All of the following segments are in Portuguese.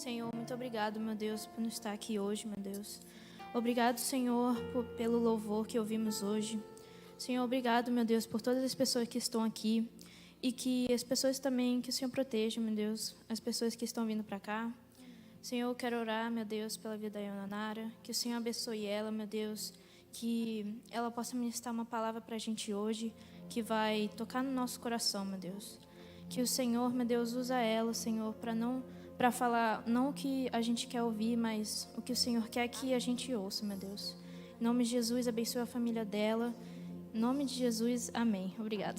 Senhor, muito obrigado, meu Deus, por nos estar aqui hoje, meu Deus. Obrigado, Senhor, pelo louvor que ouvimos hoje. Senhor, obrigado, meu Deus, por todas as pessoas que estão aqui e que as pessoas também, que o Senhor proteja, meu Deus, as pessoas que estão vindo para cá. Senhor, eu quero orar, meu Deus, pela vida da Ionanara, que o Senhor abençoe ela, meu Deus, que ela possa ministrar uma palavra para a gente hoje, que vai tocar no nosso coração, meu Deus. Que o Senhor, meu Deus, usa ela, Senhor, para falar não o que a gente quer ouvir, mas o que o Senhor quer que a gente ouça, meu Deus. Em nome de Jesus, abençoe a família dela. Em nome de Jesus, amém. Obrigada.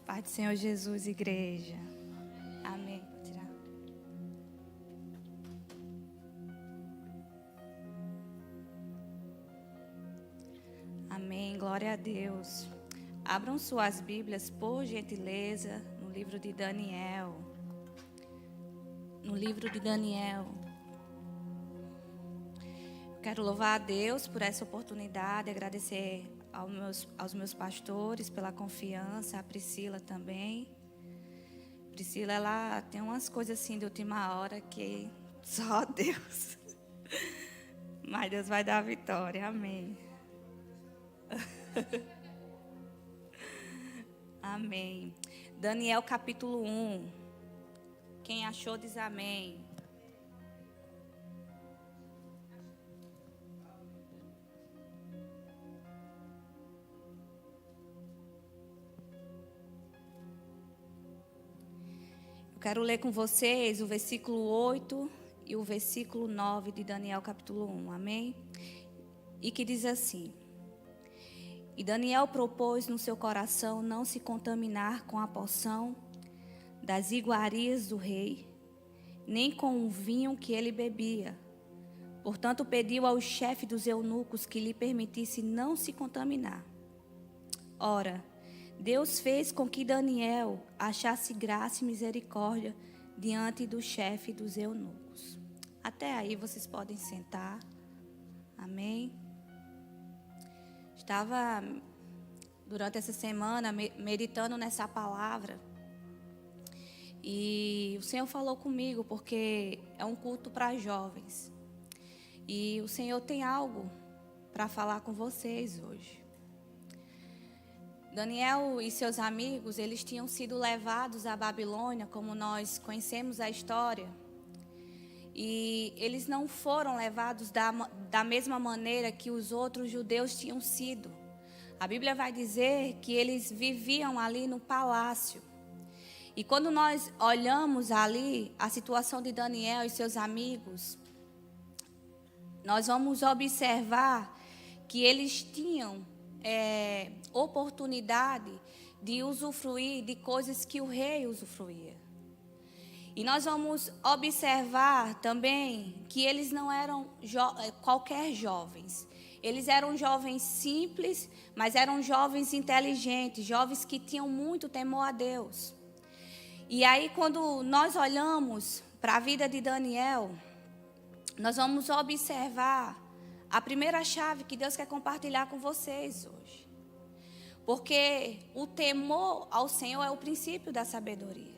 Pai do Senhor Jesus, igreja. Amém. Vou tirar. Amém. Glória a Deus. Abram suas Bíblias, por gentileza, no livro de Daniel. No livro de Daniel. Quero louvar a Deus por essa oportunidade, agradecer aos meus pastores pela confiança, a Priscila também. Priscila, ela tem umas coisas assim de última hora que só Deus. Mas Deus vai dar a vitória, amém. Amém. Daniel capítulo 1. Quem achou diz amém. Eu quero ler com vocês o versículo 8 e o versículo 9 de Daniel capítulo 1, amém? E que diz assim: E Daniel propôs no seu coração não se contaminar com a porção das iguarias do rei, nem com o vinho que ele bebia. Portanto, pediu ao chefe dos eunucos que lhe permitisse não se contaminar. Ora, Deus fez com que Daniel achasse graça e misericórdia diante do chefe dos eunucos. Até aí vocês podem sentar. Amém. Estava, durante essa semana, meditando nessa palavra. E o Senhor falou comigo, porque é um culto para jovens. E o Senhor tem algo para falar com vocês hoje. Daniel e seus amigos, eles tinham sido levados à Babilônia, como nós conhecemos a história. E eles não foram levados da mesma maneira que os outros judeus tinham sido. A Bíblia vai dizer que eles viviam ali no palácio. E quando nós olhamos ali a situação de Daniel e seus amigos, nós vamos observar que eles tinham oportunidade de usufruir de coisas que o rei usufruía. E nós vamos observar também que eles não eram qualquer jovens. Eles eram jovens simples, mas eram jovens inteligentes, jovens que tinham muito temor a Deus. E aí, quando nós olhamos para a vida de Daniel, nós vamos observar a primeira chave que Deus quer compartilhar com vocês hoje. Porque o temor ao Senhor é o princípio da sabedoria.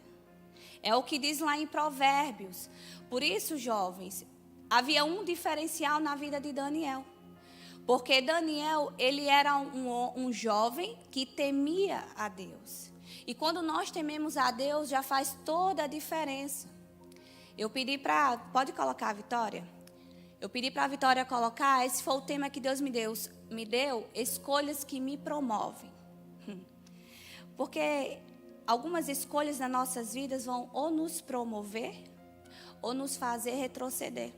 É o que diz lá em Provérbios. Por isso, jovens, havia um diferencial na vida de Daniel. Porque Daniel, ele era um jovem que temia a Deus. E quando nós tememos a Deus, já faz toda a diferença. Eu pedi para... Pode colocar a Vitória? Eu pedi para a Vitória colocar, esse foi o tema que Deus me deu, escolhas que me promovem. Porque algumas escolhas nas nossas vidas vão ou nos promover, ou nos fazer retroceder.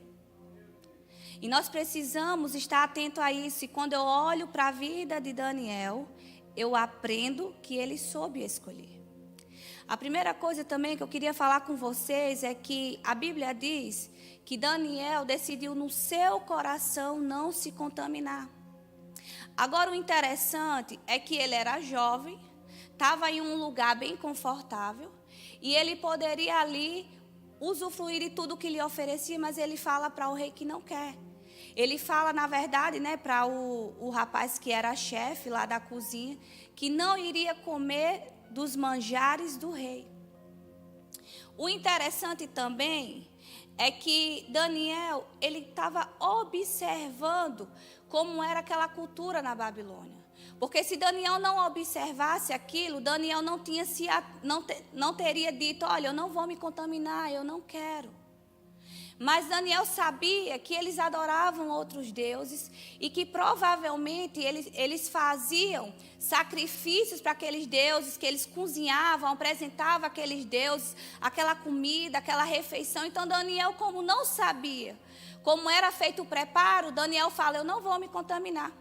E nós precisamos estar atento a isso. E quando eu olho para a vida de Daniel, eu aprendo que ele soube escolher. A primeira coisa também que eu queria falar com vocês é que a Bíblia diz que Daniel decidiu no seu coração não se contaminar. Agora o interessante é que ele era jovem, estava em um lugar bem confortável e ele poderia ali usufruir de tudo que lhe oferecia, mas ele fala para o rei que não quer. ele fala, na verdade, né, para o rapaz que era chefe lá da cozinha, que não iria comer dos manjares do rei. O interessante também é que Daniel, ele estava observando como era aquela cultura na Babilônia. Porque se Daniel não observasse aquilo, Daniel não teria dito, olha, eu não vou me contaminar, eu não quero. Mas Daniel sabia que eles adoravam outros deuses e que provavelmente eles faziam sacrifícios para aqueles deuses, que eles cozinhavam, apresentavam aqueles deuses, aquela comida, aquela refeição. Então Daniel, como não sabia como era feito o preparo, Daniel fala, eu não vou me contaminar.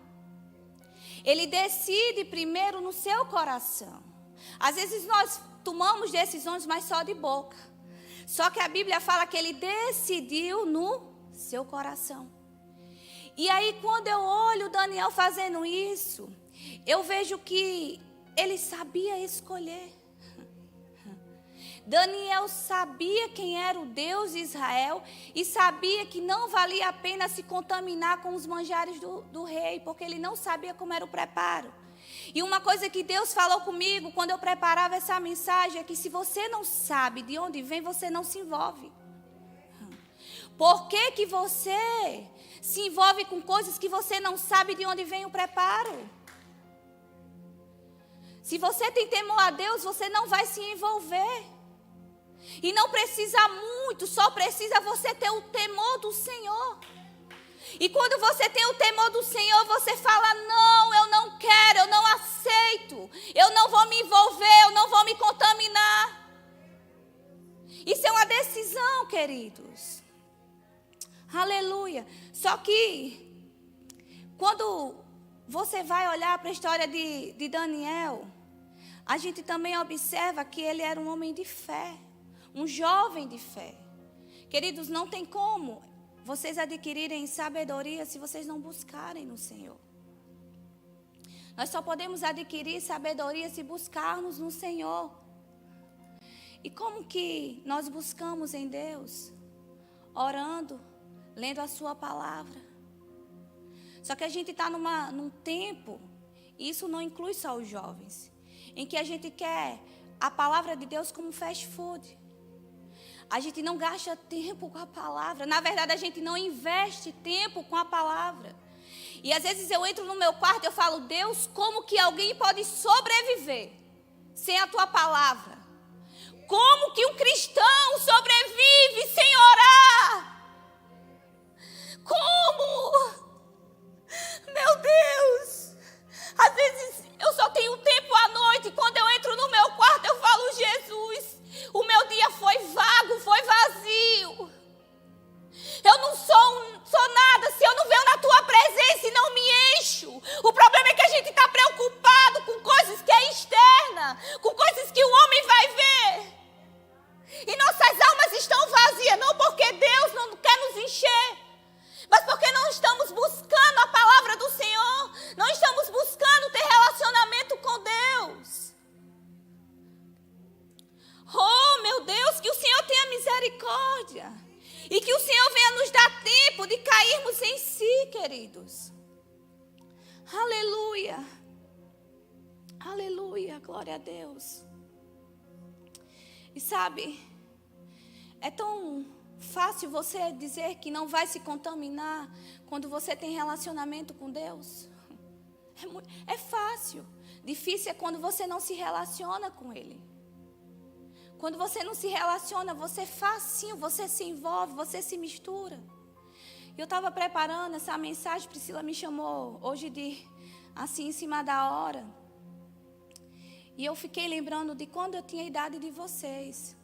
Ele decide primeiro no seu coração. Às vezes nós tomamos decisões, mas só de boca. Só que a Bíblia fala que ele decidiu no seu coração. E aí, quando eu olho Daniel fazendo isso, eu vejo que ele sabia escolher. Daniel sabia quem era o Deus de Israel e sabia que não valia a pena se contaminar com os manjares do rei, porque ele não sabia como era o preparo. E uma coisa que Deus falou comigo quando eu preparava essa mensagem é que se você não sabe de onde vem, você não se envolve. Por que você se envolve com coisas que você não sabe de onde vem o preparo? Se você tem temor a Deus, você não vai se envolver. E não precisa muito, só precisa você ter o temor do Senhor. E quando você tem o temor do Senhor, você fala, não, eu não quero, eu não aceito, eu não vou me envolver, eu não vou me contaminar. Isso é uma decisão, queridos. Aleluia. Só que, quando você vai olhar para a história de Daniel, a gente também observa que ele era um homem de fé, um jovem de fé. Queridos, não tem como vocês adquirirem sabedoria se vocês não buscarem no Senhor. Nós só podemos adquirir sabedoria se buscarmos no Senhor. E como que nós buscamos em Deus? Orando, lendo a sua palavra. Só que a gente está num tempo, e isso não inclui só os jovens, em que a gente quer a palavra de Deus como fast food. A gente não gasta tempo com a palavra. Na verdade, a gente não investe tempo com a palavra. E às vezes eu entro no meu quarto e eu falo, Deus, como que alguém pode sobreviver sem a tua palavra? Como que um cristão sobrevive sem orar? Como? Meu Deus! Às vezes eu só tenho tempo à noite e quando eu entro no meu quarto eu falo, Jesus, o meu dia foi vago, foi vazio. Eu não sou nada se eu não venho na tua presença e não me encho. O problema é que a gente está preocupado com coisas que é externa, com coisas que o homem vai ver. E nossas almas estão vazias, não porque Deus não quer nos encher, mas porque não estamos buscando a palavra do Senhor, não estamos buscando ter relacionamento com Deus. Oh, meu Deus, que o Senhor tenha misericórdia. E que o Senhor venha nos dar tempo de cairmos em si, queridos. Aleluia. Aleluia, glória a Deus. E sabe, é tão fácil você dizer que não vai se contaminar quando você tem relacionamento com Deus. É fácil. Difícil é quando você não se relaciona com Ele. Quando você não se relaciona, você facinho, você se envolve, você se mistura. Eu estava preparando essa mensagem, Priscila me chamou hoje assim, em cima da hora. E eu fiquei lembrando de quando eu tinha a idade de vocês.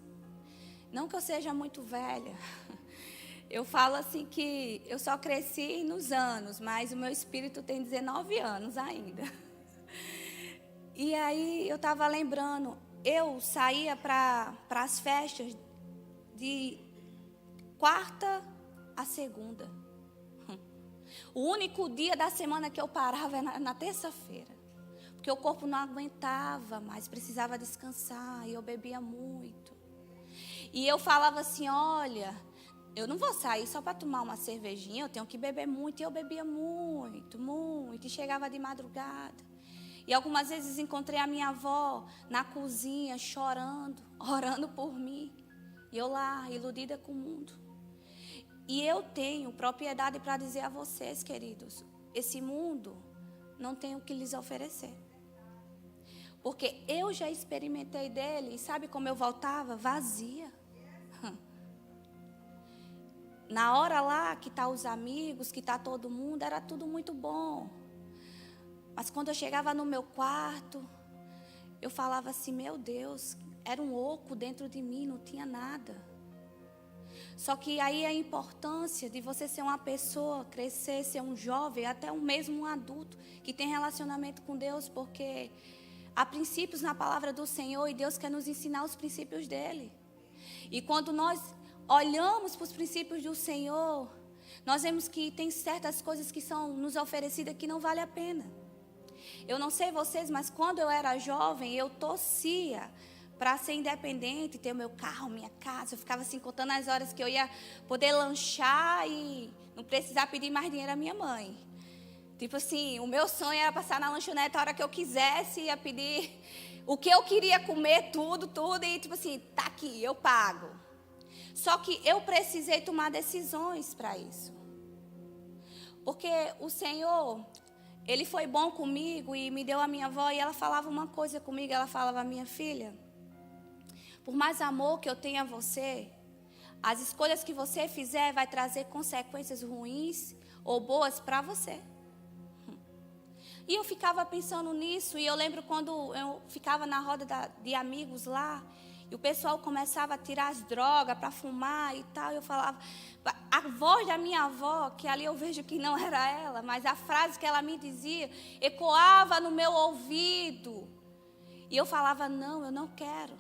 Não que eu seja muito velha. Eu falo assim que eu só cresci nos anos, mas o meu espírito tem 19 anos ainda. E aí eu estava lembrando, eu saía para as festas de quarta a segunda. O único dia da semana que eu parava era na terça-feira. Porque o corpo não aguentava mais, precisava descansar e eu bebia muito. E eu falava assim, olha, eu não vou sair só para tomar uma cervejinha, eu tenho que beber muito. E eu bebia muito, muito, e chegava de madrugada. E algumas vezes encontrei a minha avó na cozinha, chorando, orando por mim. E eu lá, iludida com o mundo. E eu tenho propriedade para dizer a vocês, queridos, esse mundo não tem o que lhes oferecer. Porque eu já experimentei dele, e sabe como eu voltava? Vazia. Na hora lá que tá os amigos, que tá todo mundo, era tudo muito bom. Mas quando eu chegava no meu quarto, eu falava assim, meu Deus, era um oco dentro de mim, não tinha nada. Só que aí a importância de você ser uma pessoa, crescer, ser um jovem, até mesmo um adulto, que tem relacionamento com Deus, porque há princípios na palavra do Senhor e Deus quer nos ensinar os princípios dele. E quando nós olhamos para os princípios do Senhor, nós vemos que tem certas coisas que são nos oferecidas que não vale a pena. Eu não sei vocês, mas quando eu era jovem, eu torcia para ser independente, ter o meu carro, minha casa. Eu ficava assim, contando as horas que eu ia poder lanchar e não precisar pedir mais dinheiro à minha mãe. Tipo assim, o meu sonho era passar na lanchonete a hora que eu quisesse, ia pedir o que eu queria comer, tudo, e tipo assim, tá aqui, eu pago. Só que eu precisei tomar decisões para isso. Porque o Senhor, Ele foi bom comigo e me deu a minha avó e ela falava uma coisa comigo, ela falava, minha filha, por mais amor que eu tenha a você, as escolhas que você fizer vai trazer consequências ruins ou boas para você. E eu ficava pensando nisso, e eu lembro quando eu ficava na roda de amigos lá, e o pessoal começava a tirar as drogas para fumar e tal, eu falava, a voz da minha avó, que ali eu vejo que não era ela, mas a frase que ela me dizia, ecoava no meu ouvido. E eu falava, não, eu não quero.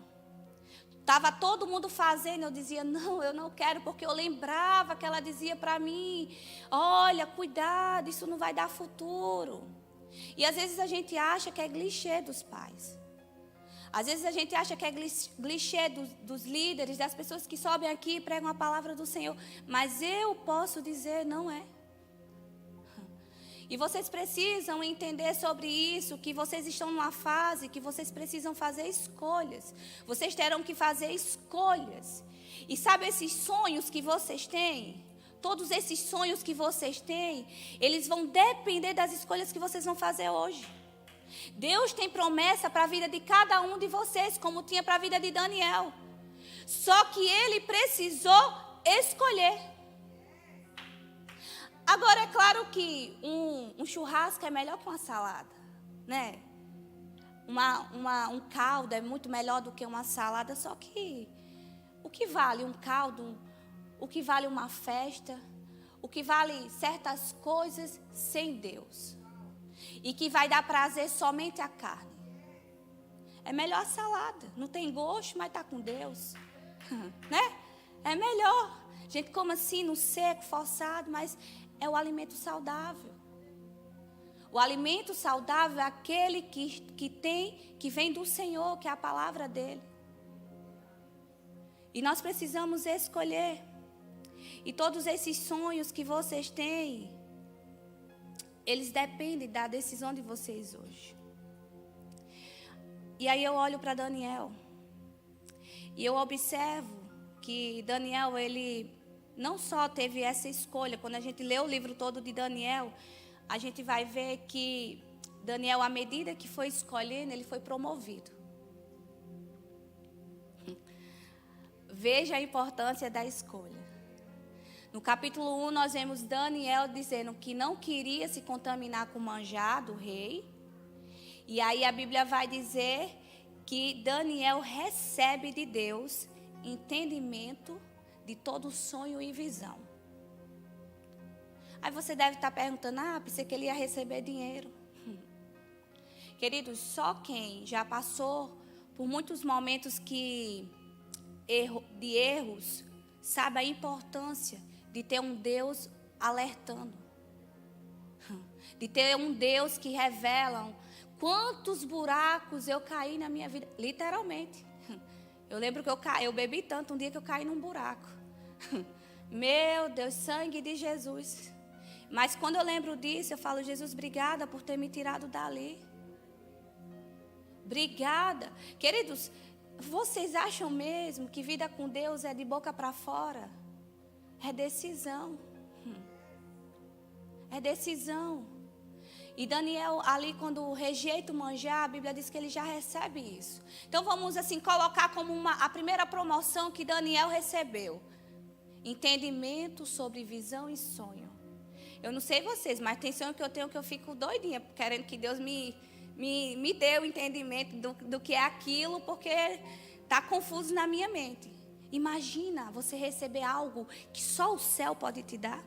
Estava todo mundo fazendo, eu dizia, não, eu não quero, porque eu lembrava que ela dizia para mim, olha, cuidado, isso não vai dar futuro. E às vezes a gente acha que é clichê dos pais. Às vezes a gente acha que é clichê dos líderes, das pessoas que sobem aqui e pregam a palavra do Senhor. Mas eu posso dizer, não é. E vocês precisam entender sobre isso, que vocês estão numa fase que vocês precisam fazer escolhas. Vocês terão que fazer escolhas. E sabe esses sonhos que vocês têm? Todos esses sonhos que vocês têm, eles vão depender das escolhas que vocês vão fazer hoje. Deus tem promessa para a vida de cada um de vocês, como tinha para a vida de Daniel. Só que ele precisou escolher. Agora, é claro que um churrasco é melhor que uma salada, né? Um caldo é muito melhor do que uma salada, só que o que vale um caldo, o que vale uma festa, o que vale certas coisas sem Deus, e que vai dar prazer somente à carne. É melhor a salada, não tem gosto, mas está com Deus, né? É melhor. A gente come assim no seco, forçado, mas é o alimento saudável. O alimento saudável é aquele que vem do Senhor, que é a palavra dele. E nós precisamos escolher. E todos esses sonhos que vocês têm, eles dependem da decisão de vocês hoje. E aí eu olho para Daniel. E eu observo que Daniel, ele não só teve essa escolha. Quando a gente lê o livro todo de Daniel, a gente vai ver que Daniel, à medida que foi escolhendo, ele foi promovido. Veja a importância da escolha. No capítulo 1, nós vemos Daniel dizendo que não queria se contaminar com o manjar do rei. E aí a Bíblia vai dizer que Daniel recebe de Deus entendimento de todo sonho e visão. Aí você deve estar perguntando, pensei que ele ia receber dinheiro. Queridos, só quem já passou por muitos momentos de erros, sabe a importância de ter um Deus alertando. De ter um Deus que revela quantos buracos eu caí na minha vida. Literalmente. Eu lembro que eu bebi tanto um dia que eu caí num buraco. Meu Deus, sangue de Jesus. Mas quando eu lembro disso, eu falo, Jesus, obrigada por ter me tirado dali. Obrigada. Queridos, vocês acham mesmo que vida com Deus é de boca para fora? É decisão. É decisão. E Daniel, ali, quando rejeita o manjar, a Bíblia diz que ele já recebe isso. Então, vamos assim colocar como a primeira promoção que Daniel recebeu. Entendimento sobre visão e sonho. Eu não sei vocês, mas tem sonho que eu tenho que eu fico doidinha, querendo que Deus me dê o entendimento do que é aquilo, porque está confuso na minha mente. Imagina você receber algo que só o céu pode te dar.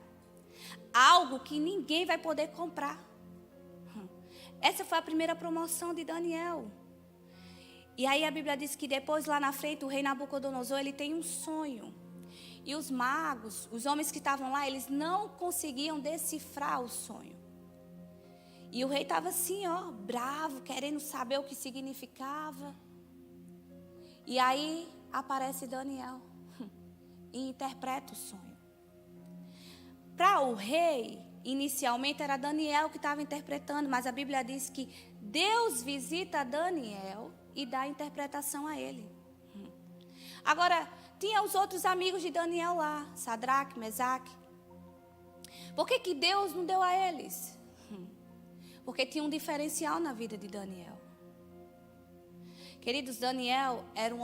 Algo que ninguém vai poder comprar. Essa foi a primeira promoção de Daniel. E aí a Bíblia diz que depois, lá na frente, o rei Nabucodonosor, ele tem um sonho. E os magos, os homens que estavam lá, eles não conseguiam decifrar o sonho. E o rei estava assim, ó, bravo, querendo saber o que significava. E aí aparece Daniel e interpreta o sonho. Para o rei, inicialmente era Daniel que estava interpretando, mas a Bíblia diz que Deus visita Daniel e dá a interpretação a ele. Agora, tinha os outros amigos de Daniel lá, Sadraque, Mesaque. Por que Deus não deu a eles? Porque tinha um diferencial na vida de Daniel. Queridos, Daniel era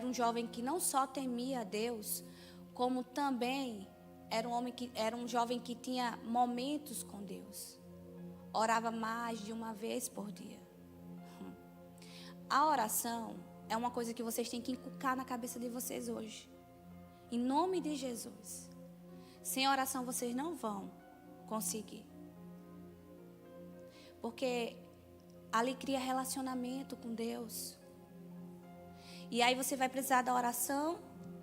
um jovem que não só temia a Deus, como também era um jovem que tinha momentos com Deus. Orava mais de uma vez por dia. A oração é uma coisa que vocês têm que inculcar na cabeça de vocês hoje. Em nome de Jesus. Sem oração vocês não vão conseguir. Porque ali cria relacionamento com Deus. E aí você vai precisar da oração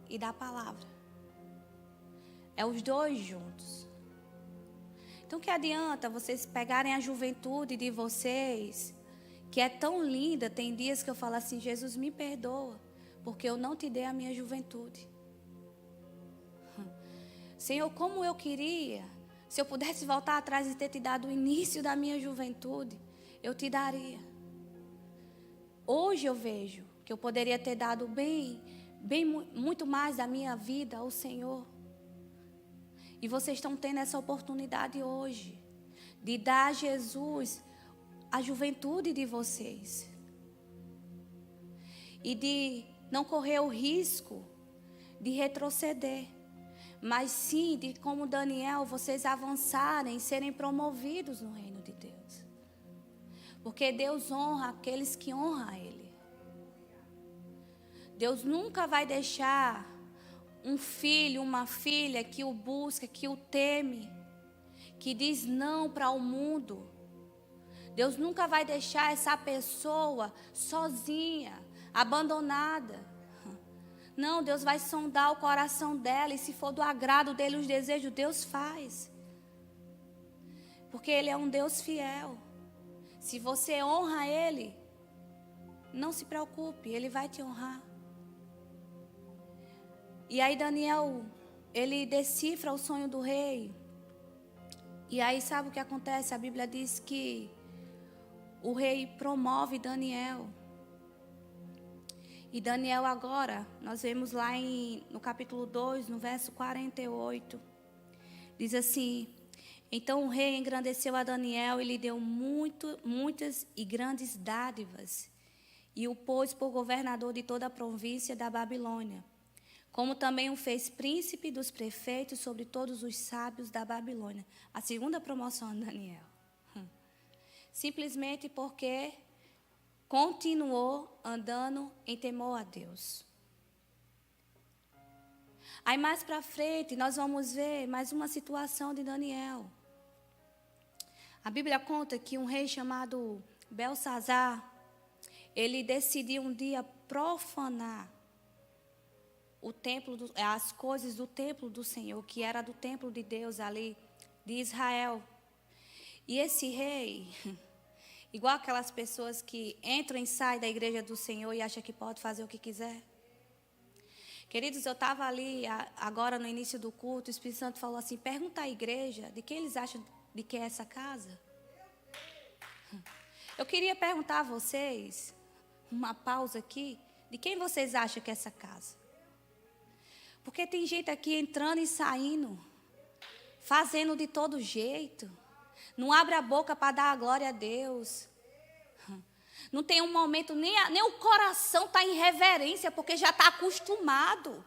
e da palavra. É os dois juntos. Então, que adianta vocês pegarem a juventude de vocês, que é tão linda. Tem dias que eu falo assim, Jesus, me perdoa, porque eu não te dei a minha juventude. Senhor, como eu queria, se eu pudesse voltar atrás e ter te dado o início da minha juventude, eu te daria. Hoje eu vejo que eu poderia ter dado muito mais da minha vida ao Senhor. E vocês estão tendo essa oportunidade hoje de dar a Jesus a juventude de vocês. E de não correr o risco de retroceder. Mas sim, de como Daniel, vocês avançarem e serem promovidos no reino de Deus. Porque Deus honra aqueles que honram a Ele. Deus nunca vai deixar um filho, uma filha que o busca, que o teme, que diz não para o mundo. Deus nunca vai deixar essa pessoa sozinha, abandonada. Não, Deus vai sondar o coração dela e se for do agrado dele os desejos, Deus faz. Porque Ele é um Deus fiel. Se você honra Ele, não se preocupe, Ele vai te honrar. E aí Daniel, ele decifra o sonho do rei. E aí sabe o que acontece? A Bíblia diz que o rei promove Daniel. E Daniel agora, nós vemos lá no capítulo 2, no verso 48. Diz assim: então o rei engrandeceu a Daniel e lhe deu muitas e grandes dádivas. E o pôs por governador de toda a província da Babilônia. Como também o fez príncipe dos prefeitos sobre todos os sábios da Babilônia. A segunda promoção de Daniel. Simplesmente porque continuou andando em temor a Deus. Aí mais para frente nós vamos ver mais uma situação de Daniel. A Bíblia conta que um rei chamado Belsazar, ele decidiu um dia profanar o templo, as coisas do templo do Senhor, que era do templo de Deus ali, de Israel. E esse rei, igual aquelas pessoas que entram e saem da igreja do Senhor e acham que pode fazer o que quiser. Queridos, eu estava ali agora no início do culto, o Espírito Santo falou assim, pergunta à igreja de quem eles acham de que é essa casa. Eu queria perguntar a vocês, uma pausa aqui, de quem vocês acham que é essa casa? Porque tem gente aqui entrando e saindo, fazendo de todo jeito, não abre a boca para dar a glória a Deus. Não tem um momento, nem o coração está em reverência, porque já está acostumado.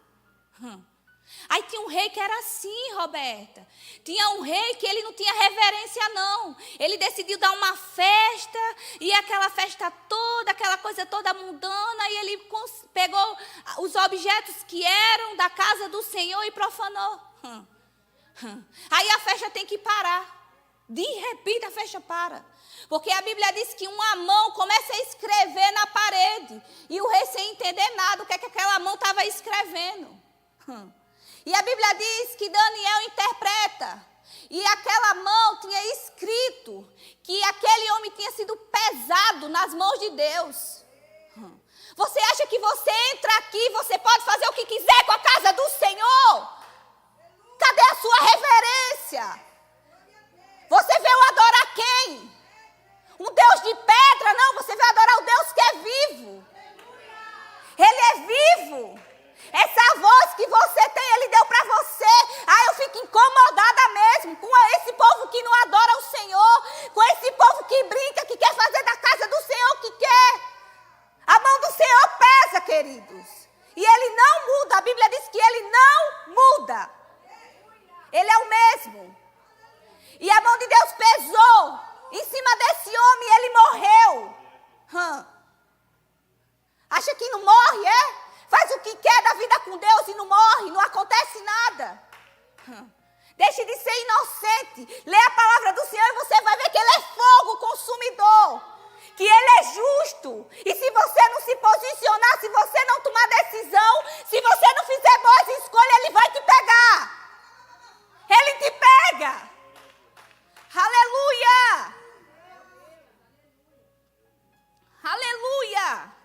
Aí tinha um rei que era assim, Roberta. Tinha um rei que ele não tinha reverência, não. Ele decidiu dar uma festa, e aquela festa toda, aquela coisa toda mundana, e ele pegou os objetos que eram da casa do Senhor e profanou. Aí a festa tem que parar. De repente a festa para. Porque a Bíblia diz que uma mão começa a escrever na parede. E o rei sem entender nada o que é que aquela mão estava escrevendo. E a Bíblia diz que Daniel interpreta. E aquela mão tinha escrito que aquele homem tinha sido pesado nas mãos de Deus. Você acha que você entra aqui, você pode fazer o que quiser com a casa do Senhor? Cadê a sua reverência? Você veio adorar quem? Um Deus de pedra? Não, você veio adorar o Deus que é vivo. Ele é vivo. Essa voz que você tem, Ele deu para você. Eu fico incomodada mesmo com esse povo que não adora o Senhor, com esse povo que brinca, que quer fazer da casa do Senhor o que quer. A mão do Senhor pesa, queridos. E Ele não muda. A Bíblia diz que Ele não muda. Ele é o mesmo. E a mão de Deus pesou em cima desse homem e ele morreu. Acha que não morre, é? Faz o que quer da vida com Deus e não morre, não acontece nada. Deixe de ser inocente. Lê a palavra do Senhor e você vai ver que Ele é fogo consumidor. Que Ele é justo. E se você não se posicionar, se você não tomar decisão, se você não fizer boas escolhas, Ele vai te pegar. Ele te pega. Aleluia! Aleluia!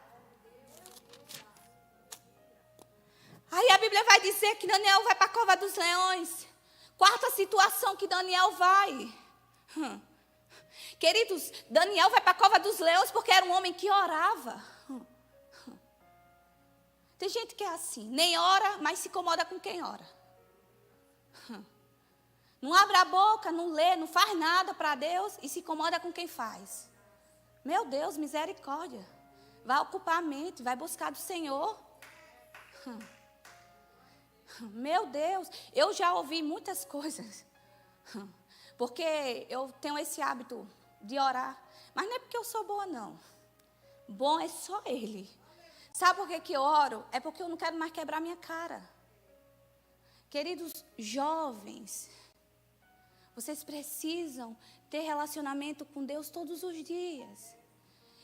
Aí a Bíblia vai dizer que Daniel vai para a cova dos leões. Quarta situação que Daniel vai. Queridos, Daniel vai para a cova dos leões porque era um homem que orava. Tem gente que é assim, nem ora, mas se incomoda com quem ora. Não abre a boca, não lê, não faz nada para Deus e se incomoda com quem faz. Meu Deus, misericórdia. Vai ocupar a mente, vai buscar do Senhor. Meu Deus, eu já ouvi muitas coisas. Porque eu tenho esse hábito de orar. Mas não é porque eu sou boa, não. Bom é só Ele. Sabe por que eu oro? É porque eu não quero mais quebrar minha cara. Queridos jovens, vocês precisam ter relacionamento com Deus todos os dias.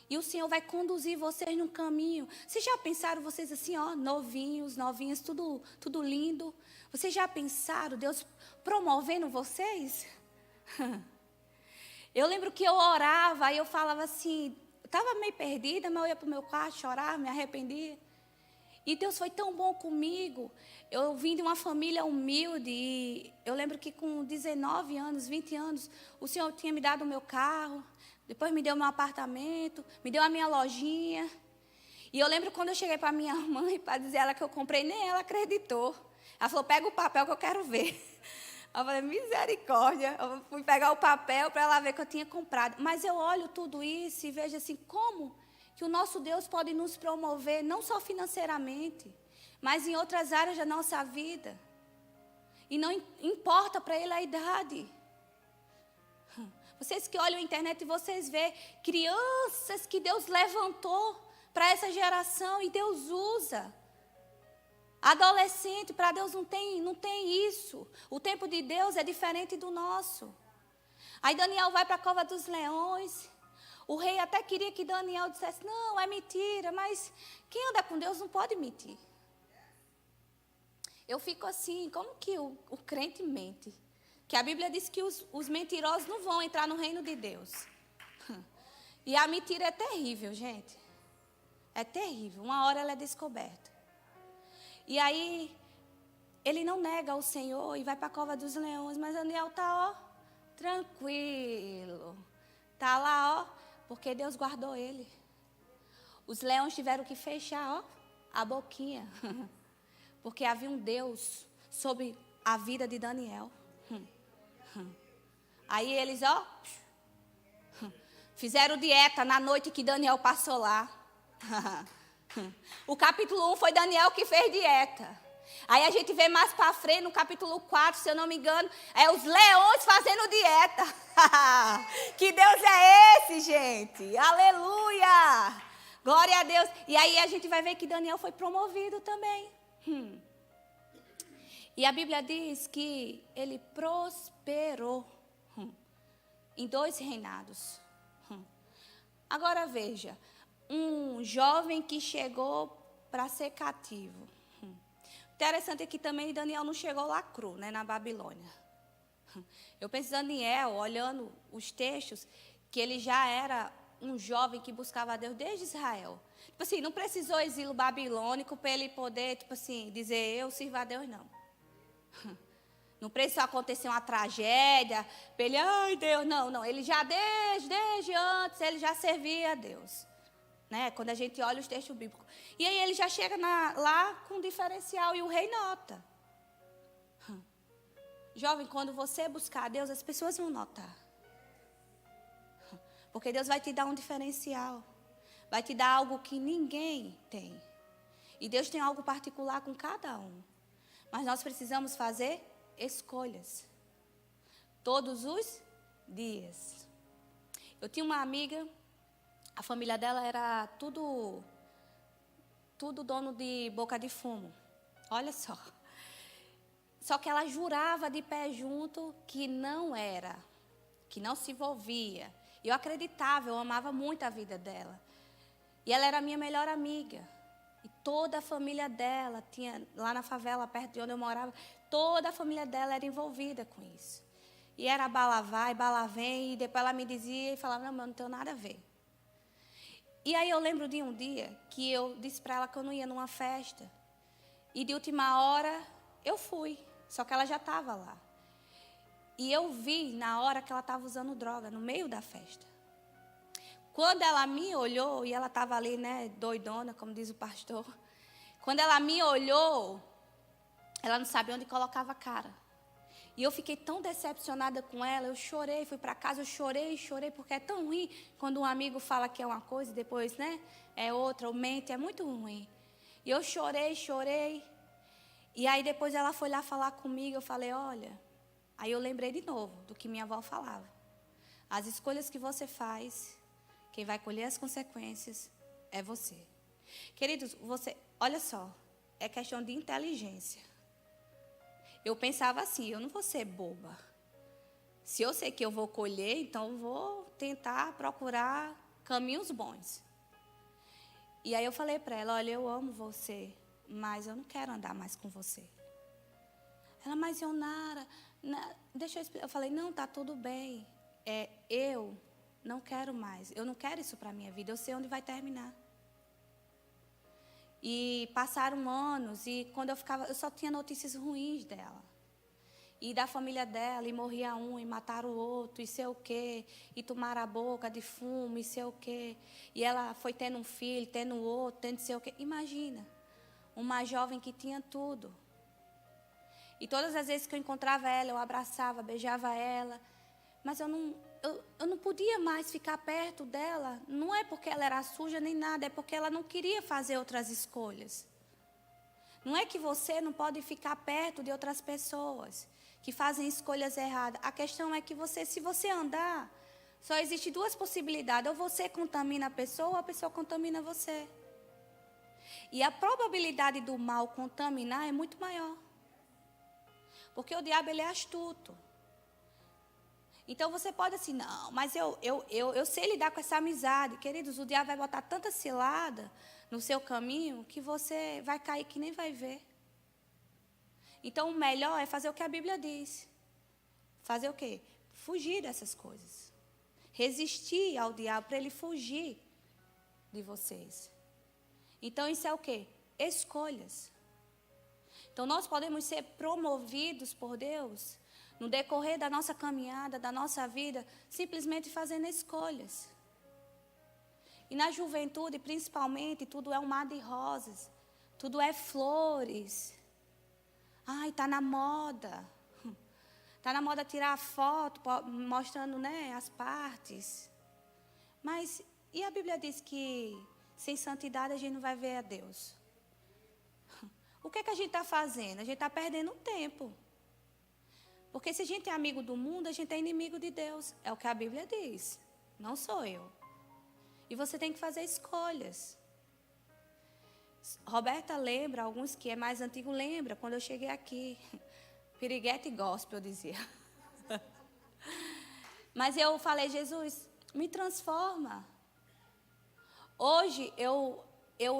E o Senhor vai conduzir vocês num caminho. Vocês já pensaram, vocês assim, novinhos, tudo lindo. Vocês já pensaram, Deus promovendo vocês? Eu lembro que eu orava, aí eu falava assim, estava meio perdida, mas eu ia para o meu quarto, chorava, me arrependia. E Deus foi tão bom comigo. Eu vim de uma família humilde e eu lembro que com 19 anos, 20 anos, o Senhor tinha me dado o meu carro, depois me deu meu apartamento, me deu a minha lojinha. E eu lembro quando eu cheguei para minha mãe para dizer a ela que eu comprei, nem ela acreditou. Ela falou, pega o papel que eu quero ver. Eu falei, misericórdia. Eu fui pegar o papel para ela ver que eu tinha comprado. Mas eu olho tudo isso e vejo assim, como que o nosso Deus pode nos promover, não só financeiramente, mas em outras áreas da nossa vida. E não importa para Ele a idade. Vocês que olham a internet e vocês vê crianças que Deus levantou para essa geração e Deus usa. Adolescente, para Deus não tem isso. O tempo de Deus é diferente do nosso. Aí Daniel vai para a cova dos leões. O rei até queria que Daniel dissesse, não, é mentira, mas quem anda com Deus não pode mentir. Eu fico assim, como que o crente mente? Que a Bíblia diz que os mentirosos não vão entrar no reino de Deus. E a mentira é terrível, gente. É terrível, uma hora ela é descoberta. E aí, ele não nega o Senhor e vai para a cova dos leões, mas Daniel está, ó, tranquilo. Está lá, ó, porque Deus guardou ele. Os leões tiveram que fechar, ó, a boquinha, porque havia um Deus sobre a vida de Daniel. Aí eles, ó, fizeram dieta na noite que Daniel passou lá. O capítulo 1 foi Daniel que fez dieta. Aí a gente vê mais para frente, no capítulo 4, se eu não me engano, é os leões fazendo dieta. Que Deus é esse, gente? Aleluia! Glória a Deus. E aí a gente vai ver que Daniel foi promovido também. E a Bíblia diz que ele prosperou em 2 reinados. Agora veja, um jovem que chegou para ser cativo. Interessante é que também Daniel não chegou lá cru, né, na Babilônia. Eu penso em Daniel, olhando os textos, que ele já era um jovem que buscava a Deus desde Israel. Tipo assim, não precisou exílio babilônico para ele poder, tipo assim, dizer, eu sirvo a Deus, não. Não precisou acontecer uma tragédia, para ele, ai Deus, não. Ele já, desde antes, ele já servia a Deus. Né? Quando a gente olha os textos bíblicos. E aí ele já chega lá com um diferencial e o rei nota. Jovem, quando você buscar a Deus, as pessoas vão notar. Porque Deus vai te dar um diferencial. Vai te dar algo que ninguém tem. E Deus tem algo particular com cada um. Mas nós precisamos fazer escolhas. Todos os dias. Eu tinha uma amiga, a família dela era tudo dono de boca de fumo. Olha só. Só que ela jurava de pé junto que não era, que não se envolvia. E eu acreditava, eu amava muito a vida dela. E ela era a minha melhor amiga. E toda a família dela, tinha lá na favela, perto de onde eu morava, toda a família dela era envolvida com isso. E era bala vai, bala vem, e depois ela me dizia e falava, não tenho nada a ver. E aí eu lembro de um dia que eu disse para ela que eu não ia numa festa. E de última hora eu fui, só que ela já estava lá. E eu vi na hora que ela estava usando droga, no meio da festa. Quando ela me olhou, e ela estava ali, né, doidona, como diz o pastor. Quando ela me olhou, ela não sabia onde colocava a cara. E eu fiquei tão decepcionada com ela, eu chorei, fui para casa, eu chorei, porque é tão ruim quando um amigo fala que é uma coisa e depois, né, é outra, ou mente, é muito ruim. E eu chorei. E aí depois ela foi lá falar comigo, eu falei, olha, aí eu lembrei de novo do que minha avó falava. As escolhas que você faz, quem vai colher as consequências é você. Queridos, olha só, é questão de inteligência. Eu pensava assim, eu não vou ser boba. Se eu sei que eu vou colher, então eu vou tentar procurar caminhos bons. E aí eu falei para ela, olha, eu amo você, mas eu não quero andar mais com você. Ela, mas Ionara, deixa eu explicar. Eu falei, não, tá tudo bem. Eu não quero mais, eu não quero isso para a minha vida, eu sei onde vai terminar. E passaram anos, e quando eu só tinha notícias ruins dela. E da família dela, e morria um, e mataram o outro, e sei o quê. E tomaram a boca de fumo, e sei o quê. E ela foi tendo um filho, tendo outro, tendo sei o quê. Imagina, uma jovem que tinha tudo. E todas as vezes que eu encontrava ela, eu abraçava, beijava ela. Mas eu não podia mais ficar perto dela. Não é porque ela era suja nem nada, é porque ela não queria fazer outras escolhas. Não é que você não pode ficar perto de outras pessoas que fazem escolhas erradas. A questão é que se você andar, só existe 2 possibilidades. Ou você contamina a pessoa, ou a pessoa contamina você. E a probabilidade do mal contaminar é muito maior. Porque o diabo, ele é astuto. Então você pode assim, não, mas eu sei lidar com essa amizade. Queridos, o diabo vai botar tanta cilada no seu caminho que você vai cair que nem vai ver. Então o melhor é fazer o que a Bíblia diz. Fazer o quê? Fugir dessas coisas. Resistir ao diabo para ele fugir de vocês. Então isso é o quê? Escolhas. Então, nós podemos ser promovidos por Deus no decorrer da nossa caminhada, da nossa vida, simplesmente fazendo escolhas. E na juventude, principalmente, tudo é um mar de rosas, tudo é flores. Ai, está na moda. Está na moda tirar foto, mostrando, né, as partes. Mas, e a Bíblia diz que sem santidade a gente não vai ver a Deus. O que é que a gente está fazendo? A gente está perdendo tempo. Porque se a gente é amigo do mundo, a gente é inimigo de Deus. É o que a Bíblia diz. Não sou eu. E você tem que fazer escolhas. Roberta lembra, alguns que é mais antigo lembra, quando eu cheguei aqui. Piriguete gospel, eu dizia. Mas eu falei, Jesus, me transforma. Hoje eu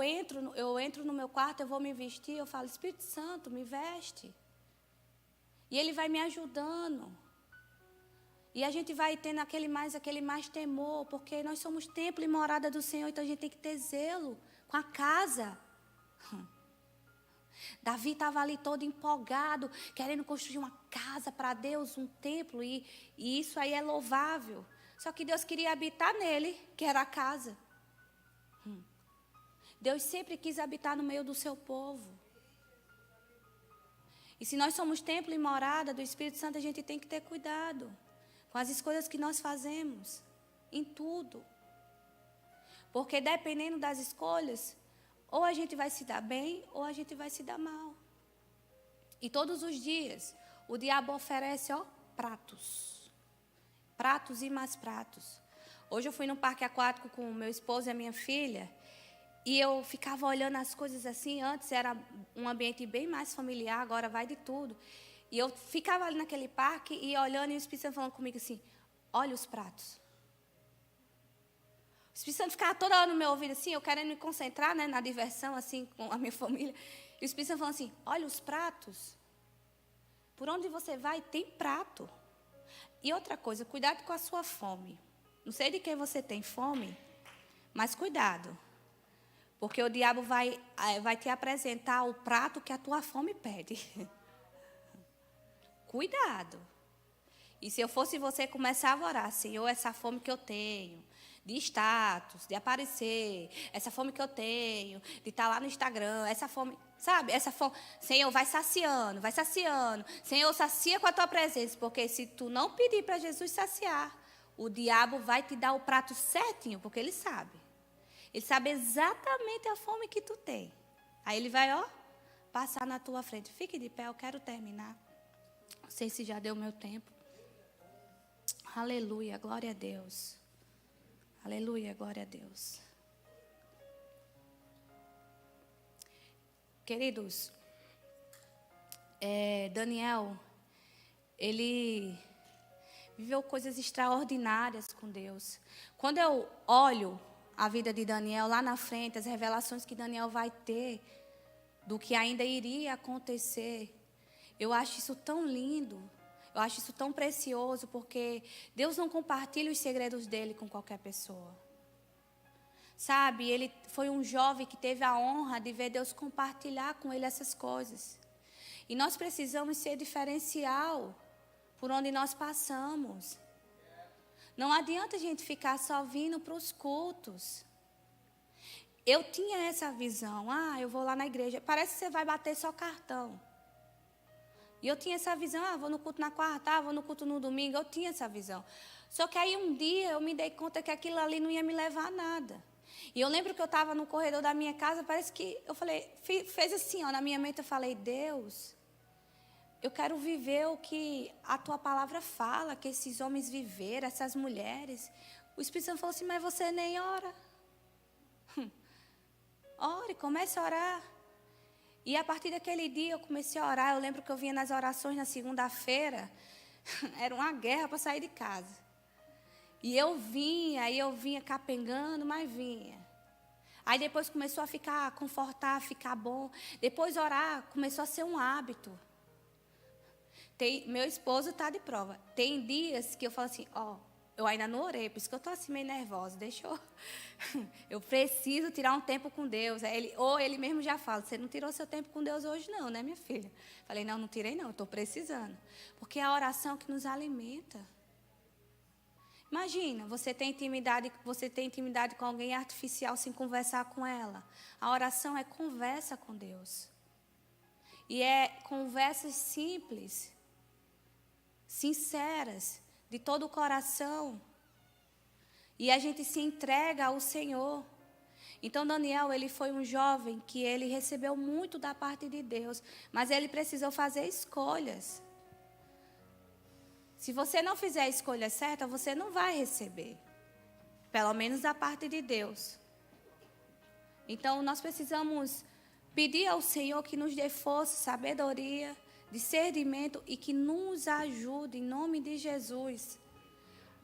entro no meu quarto, eu vou me vestir, eu falo, Espírito Santo, me veste. E Ele vai me ajudando. E a gente vai tendo aquele mais temor, porque nós somos templo e morada do Senhor, então a gente tem que ter zelo com a casa. Davi estava ali todo empolgado, querendo construir uma casa para Deus, um templo, e isso aí é louvável. Só que Deus queria habitar nele, que era a casa. Deus sempre quis habitar no meio do seu povo. E se nós somos templo e morada do Espírito Santo, a gente tem que ter cuidado com as escolhas que nós fazemos, em tudo. Porque dependendo das escolhas, ou a gente vai se dar bem, ou a gente vai se dar mal. E todos os dias, o diabo oferece, pratos. Pratos e mais pratos. Hoje eu fui no parque aquático com o meu esposo e a minha filha, e eu ficava olhando as coisas assim. Antes era um ambiente bem mais familiar, agora vai de tudo. E eu ficava ali naquele parque e olhando, e o Espírito Santo falando comigo assim, olha os pratos. O Espírito Santo ficava toda hora no meu ouvido assim, eu querendo me concentrar, né, na diversão, assim, com a minha família. E o Espírito Santo falando assim, olha os pratos. Por onde você vai, tem prato. E outra coisa, cuidado com a sua fome. Não sei de quem você tem fome, mas cuidado. Porque o diabo vai te apresentar o prato que a tua fome pede. Cuidado. E se eu fosse você, começava a orar, Senhor, essa fome que eu tenho, de status, de aparecer, essa fome que eu tenho, de estar lá no Instagram, essa fome, sabe? Essa fome, Senhor, vai saciando. Senhor, sacia com a tua presença, porque se tu não pedir para Jesus saciar, o diabo vai te dar o prato certinho, porque ele sabe. Ele sabe exatamente a fome que tu tem. Aí ele vai, passar na tua frente. Fique de pé, eu quero terminar. Não sei se já deu meu tempo. Aleluia, glória a Deus. Aleluia, glória a Deus. Queridos, Daniel, ele viveu coisas extraordinárias com Deus. Quando eu olho a vida de Daniel lá na frente, as revelações que Daniel vai ter do que ainda iria acontecer, eu acho isso tão lindo, eu acho isso tão precioso, porque Deus não compartilha os segredos dele com qualquer pessoa. Sabe, ele foi um jovem que teve a honra de ver Deus compartilhar com ele essas coisas. E nós precisamos ser diferencial por onde nós passamos. Não adianta a gente ficar só vindo para os cultos. Eu tinha essa visão, eu vou lá na igreja, parece que você vai bater só cartão. E eu tinha essa visão, vou no culto na quarta, vou no culto no domingo, eu tinha essa visão. Só que aí um dia eu me dei conta que aquilo ali não ia me levar a nada. E eu lembro que eu estava no corredor da minha casa, parece que eu falei, fez assim, na minha mente eu falei, Deus, eu quero viver o que a tua palavra fala, que esses homens viveram, essas mulheres. O Espírito Santo falou assim, mas você nem ora. Ore, comece a orar. E a partir daquele dia eu comecei a orar. Eu lembro que eu vinha nas orações na segunda-feira. Era uma guerra para sair de casa. E eu vinha capengando, mas vinha. Aí depois começou a ficar confortável, ficar bom. Depois orar começou a ser um hábito. Meu esposo está de prova. Tem dias que eu falo assim, Eu ainda não orei, por isso que eu estou assim meio nervosa. Deixa eu... Eu preciso tirar um tempo com Deus. Ele mesmo já fala, você não tirou seu tempo com Deus hoje não, né, minha filha? Falei, não tirei não, eu estou precisando. Porque é a oração que nos alimenta. Imagina, você tem intimidade com alguém artificial sem conversar com ela. A oração é conversa com Deus. E é conversas simples, sinceras, de todo o coração. E a gente se entrega ao Senhor. Então Daniel, ele foi um jovem que ele recebeu muito da parte de Deus, mas ele precisou fazer escolhas. Se você não fizer a escolha certa, você não vai receber. Pelo menos da parte de Deus. Então nós precisamos pedir ao Senhor que nos dê força, sabedoria, discernimento e que nos ajude, em nome de Jesus,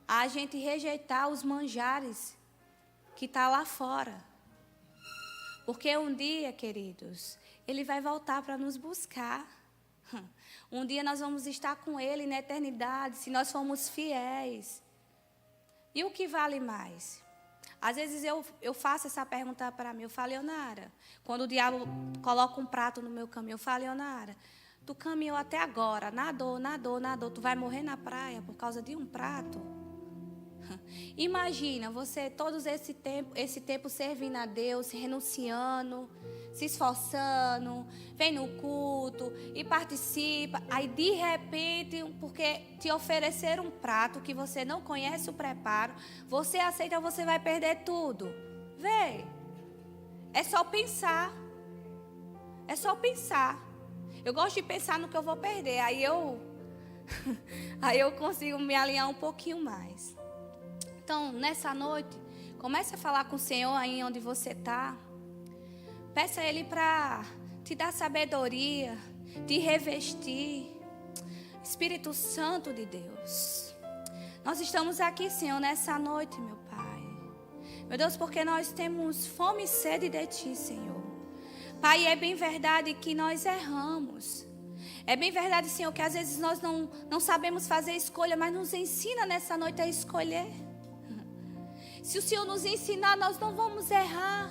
a gente rejeitar os manjares que estão lá fora. Porque um dia, queridos, Ele vai voltar para nos buscar. Um dia nós vamos estar com Ele na eternidade, se nós formos fiéis. E o que vale mais? Às vezes eu faço essa pergunta para mim. Eu falo, Leonara, quando o diabo coloca um prato no meu caminho, eu falo, Leonara, tu caminhou até agora, nadou, tu vai morrer na praia por causa de um prato? Imagina você todo esse tempo servindo a Deus, renunciando, se esforçando, vem no culto e participa. Aí de repente, porque te ofereceram um prato que você não conhece o preparo, você aceita, você vai perder tudo. Vê, é só pensar. É só pensar. Eu gosto de pensar no que eu vou perder. Aí eu consigo me alinhar um pouquinho mais. Então, nessa noite, comece a falar com o Senhor aí onde você está. Peça a Ele para te dar sabedoria, te revestir. Espírito Santo de Deus. Nós estamos aqui, Senhor, nessa noite, meu Pai. Meu Deus, porque nós temos fome e sede de Ti, Senhor. Pai, é bem verdade que nós erramos. É bem verdade, Senhor, que às vezes nós não sabemos fazer escolha, mas nos ensina nessa noite a escolher. Se o Senhor nos ensinar, nós não vamos errar.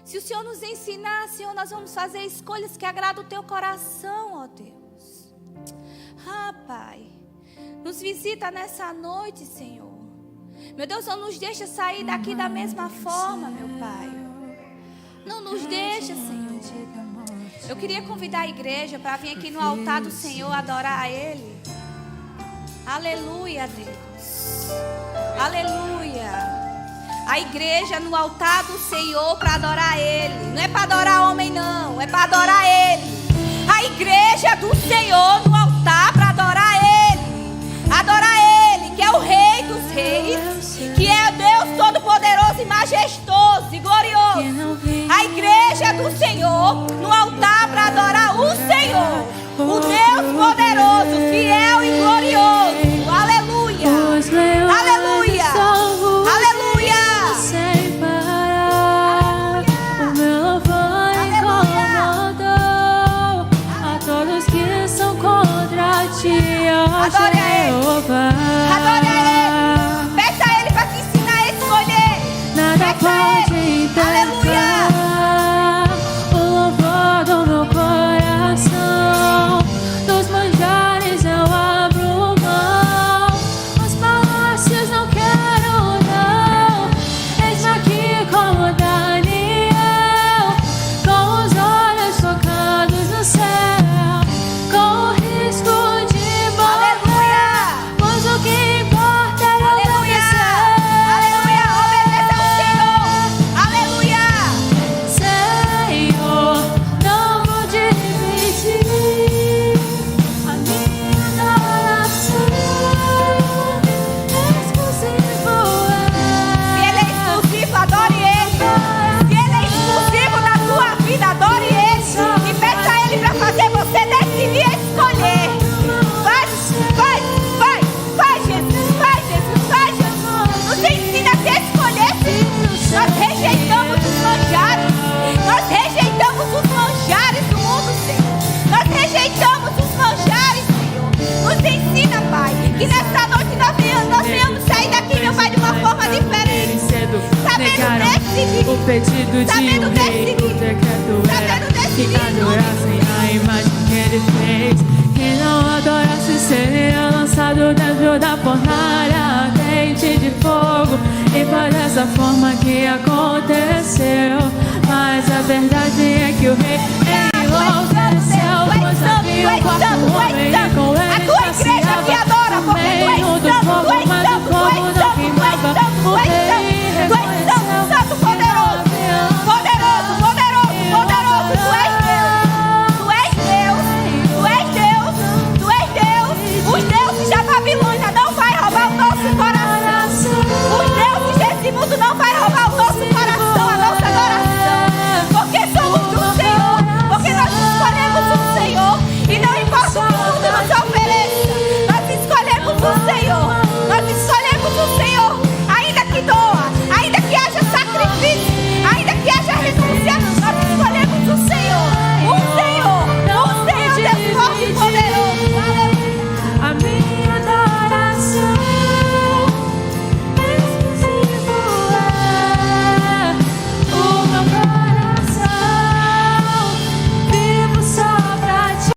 Se o Senhor nos ensinar, Senhor, nós vamos fazer escolhas que agradam o Teu coração, ó Deus. Ah, Pai, nos visita nessa noite, Senhor. Meu Deus, não nos deixa sair daqui da mesma forma, meu Pai. Não nos deixa, Senhor. Eu queria convidar a igreja para vir aqui no altar do Senhor adorar a Ele. Aleluia, Deus. Aleluia. A igreja no altar do Senhor para adorar Ele. Não é para adorar homem, não. É para adorar Ele. A igreja do Senhor no altar para adorar Ele. Adorar Ele, que é o Rei dos Reis. Que é Deus Todo-Poderoso e majestoso e glorioso. A igreja do Senhor no altar para adorar o Senhor. O Deus poderoso, fiel e glorioso. Aleluia. Aleluia. Aleluia. Sem parar, o meu louvor incomodou a todos que são contra Ti. Adore Ele. Adore Ele. Peça a Ele para te ensinar a escolher. Nada pode impedir. Aleluia. O louvor do meu coração, dos manjares eu abro mão. Os palácios não quero, não. Eis-me aqui como Daniel, com os olhos focados no céu, com o risco de morrer. Pois o que O pedido de um rei, o decreto era que adorassem a imagem que ele fez. Quem não adorasse seria lançado dentro da fornalha quente de fogo. E foi dessa forma que aconteceu. Mas a verdade é que o rei enlouqueceu, pois havia um quarto homem e com ele